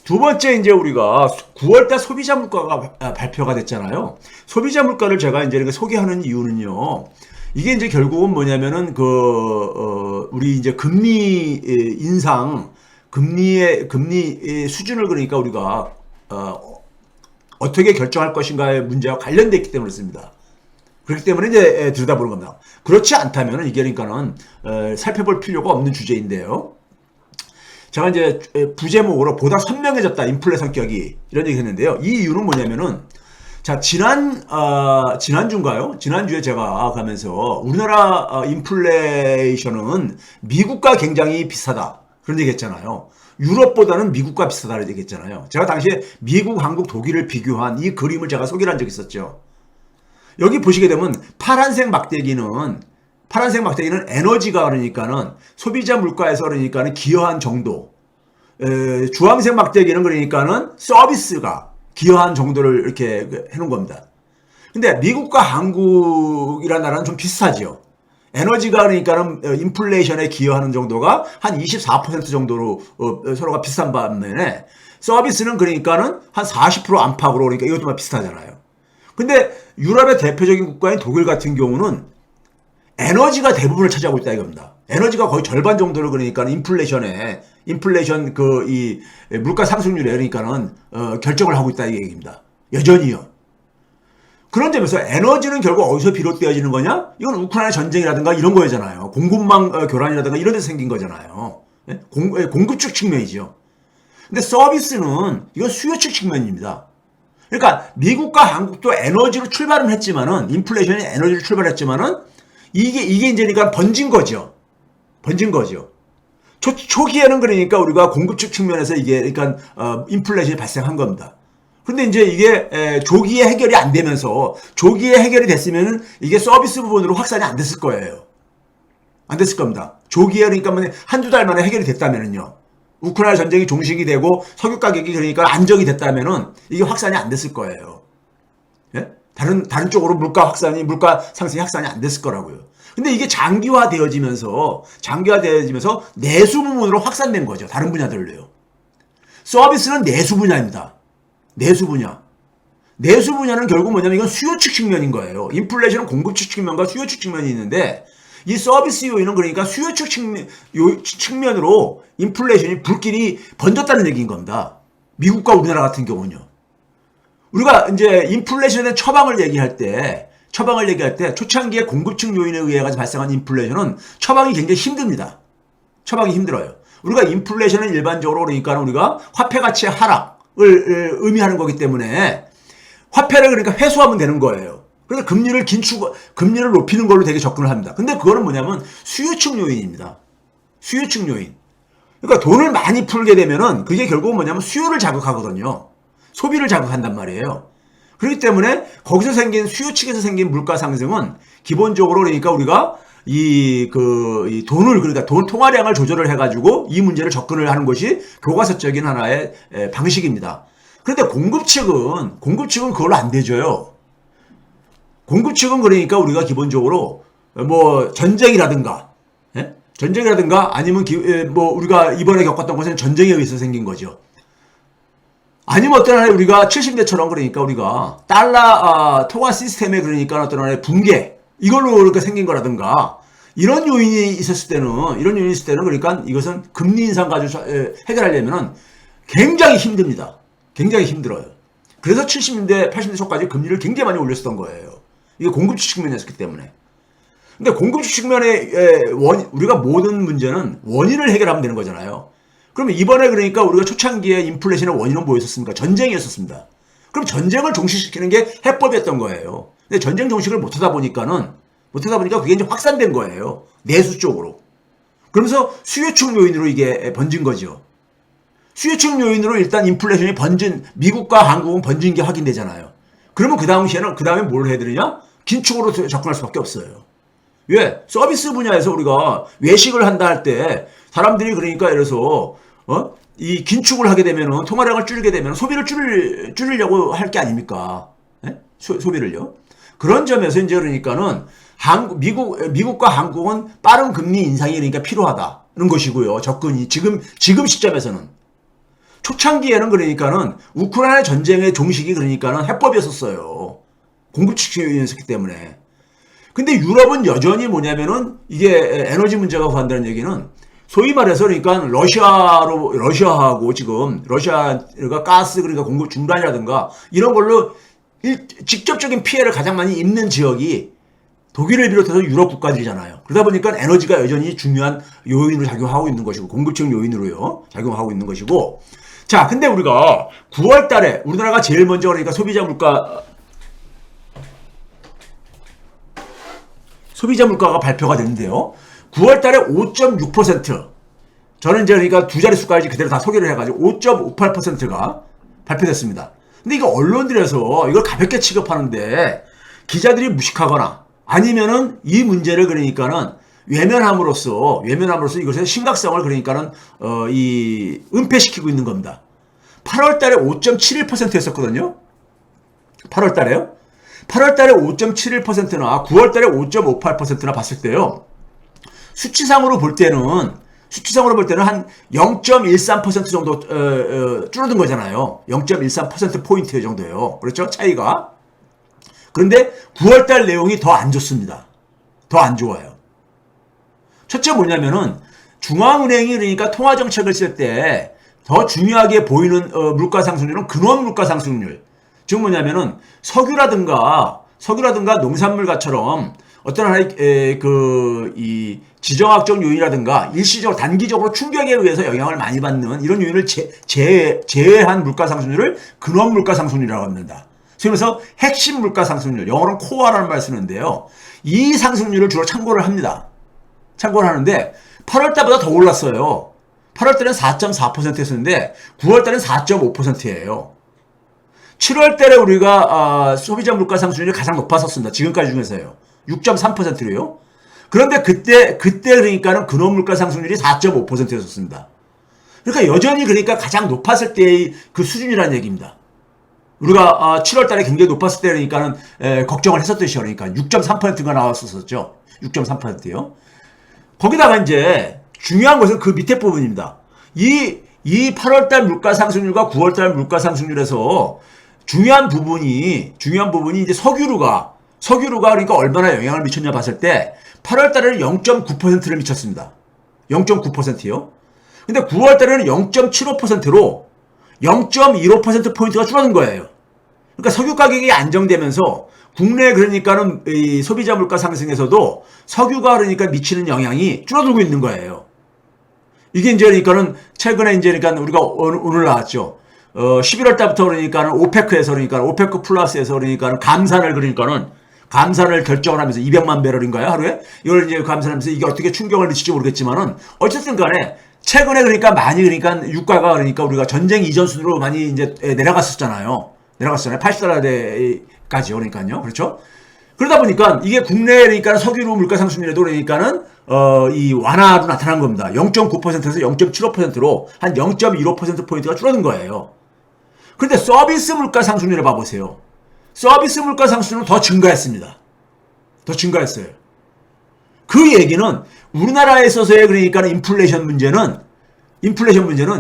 두 번째 이제 우리가 9월달 소비자 물가가 발표가 됐잖아요. 소비자 물가를 제가 이제 소개하는 이유는요. 이게 이제 결국은 뭐냐면은 우리 이제 금리 인상, 금리 수준을 그러니까 우리가 어떻게 결정할 것인가의 문제와 관련돼 있기 때문에 그렇습니다. 그렇기 때문에 이제 들여다보는 겁니다. 그렇지 않다면 이게 그러니까는 살펴볼 필요가 없는 주제인데요. 제가 이제 부제목으로 보다 선명해졌다 인플레 성격이 이런 얘기 했는데요. 이 이유는 뭐냐면은 자 지난주인가요? 지난주에 제가 가면서 우리나라 인플레이션은 미국과 굉장히 비슷하다 그런 얘기 했잖아요. 유럽보다는 미국과 비슷하다는 얘기 했잖아요. 제가 당시에 미국, 한국, 독일을 비교한 이 그림을 제가 소개를 한 적이 있었죠. 여기 보시게 되면 파란색 막대기는 에너지가 그러니까는 소비자 물가에서 그러니까는 기여한 정도. 주황색 막대기는 그러니까는 서비스가 기여한 정도를 이렇게 해놓은 겁니다. 근데 미국과 한국이라는 나라는 좀 비슷하죠. 에너지가 그러니까는 인플레이션에 기여하는 정도가 한 24% 정도로 서로가 비슷한 반면에 서비스는 그러니까는 한 40% 안팎으로 그러니까 이것도 비슷하잖아요. 근데 유럽의 대표적인 국가인 독일 같은 경우는 에너지가 대부분을 차지하고 있다 이겁니다. 에너지가 거의 절반 정도를 그러니까 인플레이션 이 물가 상승률에 그러니까는 결정을 하고 있다 이 얘기입니다. 여전히요. 그런 점에서 에너지는 결국 어디서 비롯되어지는 거냐? 이건 우크라이나 전쟁이라든가 이런 거잖아요. 공급망 교란이라든가 이런 데서 생긴 거잖아요. 공급측 측면이죠. 근데 서비스는 이건 수요측 측면입니다. 그러니까 미국과 한국도 에너지로 출발은 했지만은 인플레이션이 에너지로 출발했지만은 이게 이제 그러니까 번진 거죠. 초기에는 그러니까 우리가 공급측 측면에서 이게 그러니까 인플레이션이 발생한 겁니다. 근데 이제 이게 조기에 해결이 안 되면서 조기에 해결이 됐으면은 이게 서비스 부분으로 확산이 안 됐을 거예요. 안 됐을 겁니다. 조기에 그러니까 한두 달 만에 해결이 됐다면은요. 우크라이나 전쟁이 종식이 되고 석유 가격이 그러니까 안정이 됐다면은 이게 확산이 안 됐을 거예요. 예? 다른 쪽으로 물가 상승이 확산이 안 됐을 거라고요. 근데 이게 장기화되어지면서 내수 부분으로 확산된 거죠. 다른 분야들로요. 서비스는 내수 분야입니다. 내수 분야는 결국 뭐냐면 이건 수요측 측면인 거예요. 인플레이션은 공급측 측면과 수요측 측면이 있는데 이 서비스 요인은 그러니까 수요측 측면으로 인플레이션이 불길이 번졌다는 얘기인 겁니다. 미국과 우리나라 같은 경우는요. 우리가 이제 인플레이션에 대한 처방을 얘기할 때 초창기에 공급측 요인에 의해 발생한 인플레이션은 처방이 굉장히 힘듭니다. 처방이 힘들어요. 우리가 인플레이션은 일반적으로 그러니까 우리가 화폐 가치의 하락을 의미하는 거기 때문에 화폐를 그러니까 회수하면 되는 거예요. 그래서 금리를 높이는 걸로 되게 접근을 합니다. 근데 그거는 뭐냐면 수요측 요인입니다. 수요측 요인. 그러니까 돈을 많이 풀게 되면은 그게 결국은 뭐냐면 수요를 자극하거든요. 소비를 자극한단 말이에요. 그렇기 때문에 거기서 생긴 수요 측에서 생긴 물가 상승은 기본적으로 그러니까 우리가 이 돈을 그러니까 돈 통화량을 조절을 해가지고 이 문제를 접근을 하는 것이 교과서적인 하나의 방식입니다. 그런데 공급 측은 그걸로 안 되죠요. 공급 측은 그러니까 우리가 기본적으로 뭐 전쟁이라든가 아니면 우리가 이번에 겪었던 것은 전쟁에 의해서 생긴 거죠. 아니면 어떤 하나의 우리가 70대처럼 그러니까 우리가 달러 통화 시스템에 그러니까 어떤 하나의 붕괴 이걸로 그러니까 생긴 거라든가 이런 요인이 있었을 때는 그러니까 이것은 금리 인상 가지고 해결하려면은 굉장히 힘듭니다. 굉장히 힘들어요. 그래서 70년대 80년대 초까지 금리를 굉장히 많이 올렸었던 거예요. 이게 공급측 측면이었기 때문에. 근데 공급측 측면에 우리가 모든 문제는 원인을 해결하면 되는 거잖아요. 그러면 이번에 그러니까 우리가 초창기에 인플레이션의 원인은 뭐였었습니까? 전쟁이었었습니다. 그럼 전쟁을 종식시키는 게 해법이었던 거예요. 근데 전쟁 종식을 못하다 보니까 그게 이제 확산된 거예요. 내수 쪽으로. 그러면서 수요측 요인으로 이게 번진 거죠. 수요측 요인으로 일단 인플레이션이 미국과 한국은 번진 게 확인되잖아요. 그러면 그 다음에 뭘 해야 되느냐? 긴축으로 접근할 수밖에 없어요. 왜? 서비스 분야에서 우리가 외식을 한다 할 때 사람들이 그러니까 예를 들어서 이 긴축을 하게 되면은 통화량을 줄이게 되면 소비를 줄이려고 할 게 아닙니까? 네? 소비를요. 그런 점에서 이제 그러니까는 미국과 한국은 빠른 금리 인상이 그러니까 필요하다는 것이고요. 접근이 지금 시점에서는 초창기에는 그러니까는 우크라이나 전쟁의 종식이 그러니까는 해법이었었어요. 공급 측면 요인이었기 때문에. 근데 유럽은 여전히 뭐냐면은 이게 에너지 문제가 관다는 얘기는 소위 말해서 그러니까 러시아하고 지금 러시아가 가스 그러니까 공급 중단이라든가 이런 걸로 직접적인 피해를 가장 많이 입는 지역이 독일을 비롯해서 유럽 국가들이잖아요. 그러다 보니까 에너지가 여전히 중요한 요인으로 작용하고 있는 것이고 공급적 요인으로요 작용하고 있는 것이고. 자, 근데 우리가 9월 달에 우리나라가 제일 먼저 그러니까 소비자 물가가 발표가 됐는데요. 9월 달에 5.6%. 저는 이제 그러니까 두 자릿수까지 그대로 다 소개를 해가지고 5.58%가 발표됐습니다. 근데 이거 언론들에서 이걸 가볍게 취급하는데 기자들이 무식하거나 아니면은 이 문제를 그러니까는 외면함으로써 이것의 심각성을 그러니까는 은폐시키고 있는 겁니다. 8월 달에 5.71% 했었거든요. 8월 달에요. 8월 달에 5.71%나 9월 달에 5.58%나 봤을 때요. 수치상으로 볼 때는 한 0.13% 정도 줄어든 거잖아요. 0.13% 정도예요. 그렇죠? 차이가. 그런데 9월 달 내용이 더 안 좋습니다. 더 안 좋아요. 첫째 뭐냐면은 중앙은행이 그러니까 통화 정책을 쓸 때 더 중요하게 보이는 물가 상승률은 근원 물가 상승률. 즉 뭐냐면은 석유라든가 농산물가처럼 어떤 하나의 이 지정학적 요인이라든가 일시적으로 단기적으로 충격에 의해서 영향을 많이 받는 이런 요인을 제외한 물가 상승률을 근원 물가 상승률이라고 합니다. 그래서 핵심 물가 상승률, 영어로는 코어라는 말을 쓰는데요. 이 상승률을 주로 참고를 합니다. 참고를 하는데 8월 달보다 더 올랐어요. 8월 달은 4.4%였는데 9월 달은 4.5%예요. 7월 달에 우리가 소비자 물가 상승률이 가장 높았었습니다. 지금까지 중에서요. 6.3%로요. 그런데 그때 그러니까는 근원 물가 상승률이 4.5%였습니다. 그러니까 여전히 그러니까 가장 높았을 때의 그 수준이라는 얘기입니다. 우리가 7월 달에 굉장히 높았을 때 그러니까는 걱정을 했었듯이 그러니까 6.3%가 나왔었죠. 6.3%요. 거기다가 이제 중요한 것은 그 밑에 부분입니다. 이 8월 달 물가 상승률과 9월 달 물가 상승률에서 중요한 부분이 이제 석유류가 그러니까 얼마나 영향을 미쳤냐 봤을 때 8월 달에는 0.9%를 미쳤습니다. 0.9%요. 근데 9월 달에는 0.75%로 0.15%포인트가 줄어든 거예요. 그러니까 석유 가격이 안정되면서 국내 그러니까는 이 소비자 물가 상승에서도 석유가 그러니까 미치는 영향이 줄어들고 있는 거예요. 이게 이제 그러니까는 최근에 이제 그러니까 우리가 오늘 나왔죠. 11월 달부터 그러니까는 오페크 플러스에서 그러니까는 감산을 결정을 하면서 200만 배럴인가요? 하루에? 이걸 이제 감산하면서 이게 어떻게 충격을 미칠지 모르겠지만은 어쨌든 간에 최근에 그러니까 많이 그러니까 유가가 그러니까 우리가 전쟁 이전 수준으로 많이 이제 내려갔었잖아요. 80달러대까지 그러니까요. 그렇죠? 그러다 보니까 이게 국내 그러니까 석유류 물가 상승률에도 그러니까는 이 완화로 나타난 겁니다. 0.9%에서 0.75%로 한 0.15%포인트가 줄어든 거예요. 그런데 서비스 물가 상승률을 봐보세요. 서비스 물가 상승률은 더 증가했습니다. 더 증가했어요. 그 얘기는 우리나라에 있어서의 그러니까 인플레이션 문제는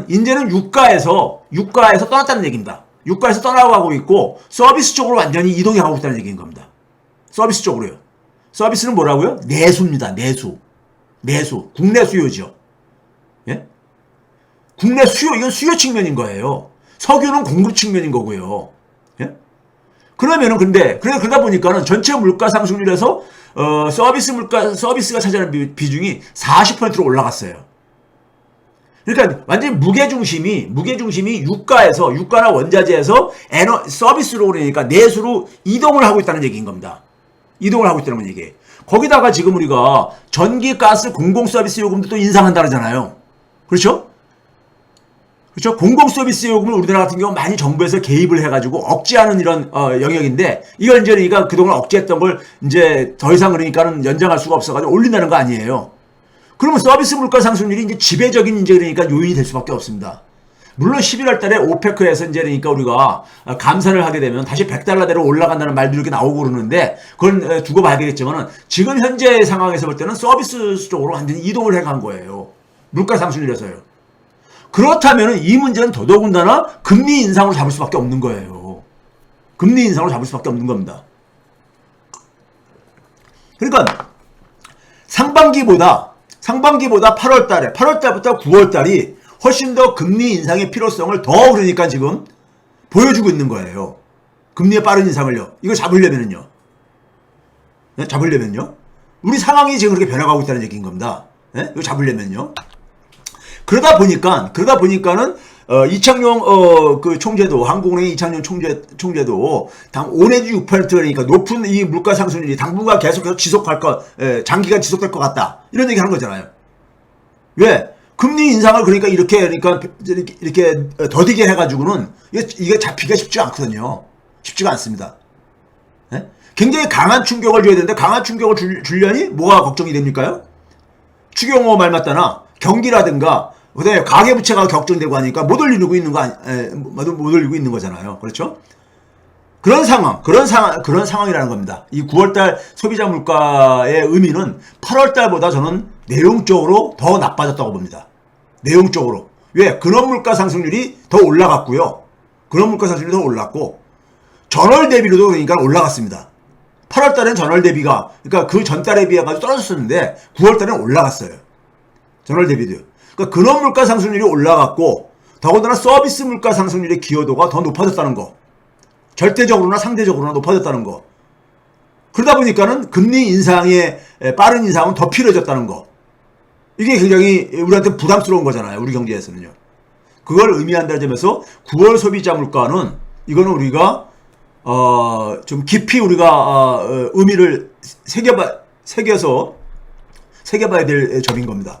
이제는 유가에서 떠났다는 얘기입니다. 유가에서 떠나가고 있고 서비스 쪽으로 완전히 이동해 가고 있다는 얘기인 겁니다. 서비스 쪽으로요. 서비스는 뭐라고요? 내수입니다. 내수. 국내 수요죠. 예? 국내 수요, 이건 수요 측면인 거예요. 석유는 공급 측면인 거고요. 예? 그러다 보니까는 전체 물가 상승률에서 서비스가 차지하는 비중이 40%로 올라갔어요. 그러니까 완전히 무게중심이 유가나 원자재에서 서비스로 그러니까 내수로 이동을 하고 있다는 얘기인 겁니다. 이동을 하고 있다는 얘기예요. 거기다가 지금 우리가 전기, 가스, 공공 서비스 요금도 또 인상한다잖아요. 그렇죠? 그렇죠? 공공 서비스 요금을 우리나라 같은 경우 많이 정부에서 개입을 해가지고 억제하는 이런 영역인데 이걸 이제 그러니까 그동안 억제했던 걸 이제 더 이상 그러니까는 연장할 수가 없어가지고 올린다는 거 아니에요. 그러면 서비스 물가 상승률이 이제 지배적인 이제 그러니까 요인이 될 수밖에 없습니다. 물론 11월 달에 오페크에서 이제 그러니까 우리가 감산을 하게 되면 다시 100달러대로 올라간다는 말도 이렇게 나오고 그러는데 그건 두고 봐야 되겠지만은 지금 현재 상황에서 볼 때는 서비스 쪽으로 완전히 이동을 해간 거예요. 물가 상승률에서요. 그렇다면 이 문제는 더더군다나 금리 인상으로 잡을 수밖에 없는 거예요. 금리 인상으로 잡을 수밖에 없는 겁니다. 그러니까 상반기보다 8월 달부터 9월 달이 훨씬 더 금리 인상의 필요성을 더 그러니까 지금 보여주고 있는 거예요. 금리의 빠른 인상을요. 이걸 잡으려면은요. 네? 잡으려면요. 우리 상황이 지금 그렇게 변해가고 있다는 얘기인 겁니다. 네? 이거 잡으려면요. 그러다 보니까는 이창용 그 총재도 한국은행 이창용 총재도 당 5 내지 6% 그러니까 높은 이 물가 상승률이 당분간 계속해서 지속할 것, 장기간 지속될 것 같다. 이런 얘기 하는 거잖아요. 왜? 금리 인상을 그러니까 이렇게 더디게 해가지고는 이게 잡히기가 쉽지가 않거든요. 쉽지가 않습니다. 네? 굉장히 강한 충격을 줘야 되는데 강한 충격을 주려니 뭐가 걱정이 됩니까요? 추경호 말 맞다나 경기라든가 그다음에 가계부채가 격정되고 하니까 못 올리고 있는 거잖아요. 그렇죠? 그런 상황이라는 겁니다. 이 9월달 소비자 물가의 의미는 8월달보다 저는 내용적으로 더 나빠졌다고 봅니다. 내용적으로. 왜? 근원 물가 상승률이 더 올라갔고요. 근원 물가 상승률이 더 올랐고 전월 대비로도 그러니까 올라갔습니다. 8월달엔 전월 대비가 그러니까 그 전달에 비해 가지고 떨어졌었는데 9월달엔 올라갔어요. 전월 대비도요. 그러니까 근원 물가 상승률이 올라갔고 더군다나 서비스 물가 상승률의 기여도가 더 높아졌다는 거. 절대적으로나 상대적으로나 높아졌다는 거. 그러다 보니까는 금리 인상의 빠른 인상은 더 필요해졌다는 거. 이게 굉장히 우리한테 부담스러운 거잖아요. 우리 경제에서는요. 그걸 의미한다는 점에서 9월 소비자 물가는 이거는 우리가 좀 깊이 우리가 의미를 새겨봐야 될 점인 겁니다.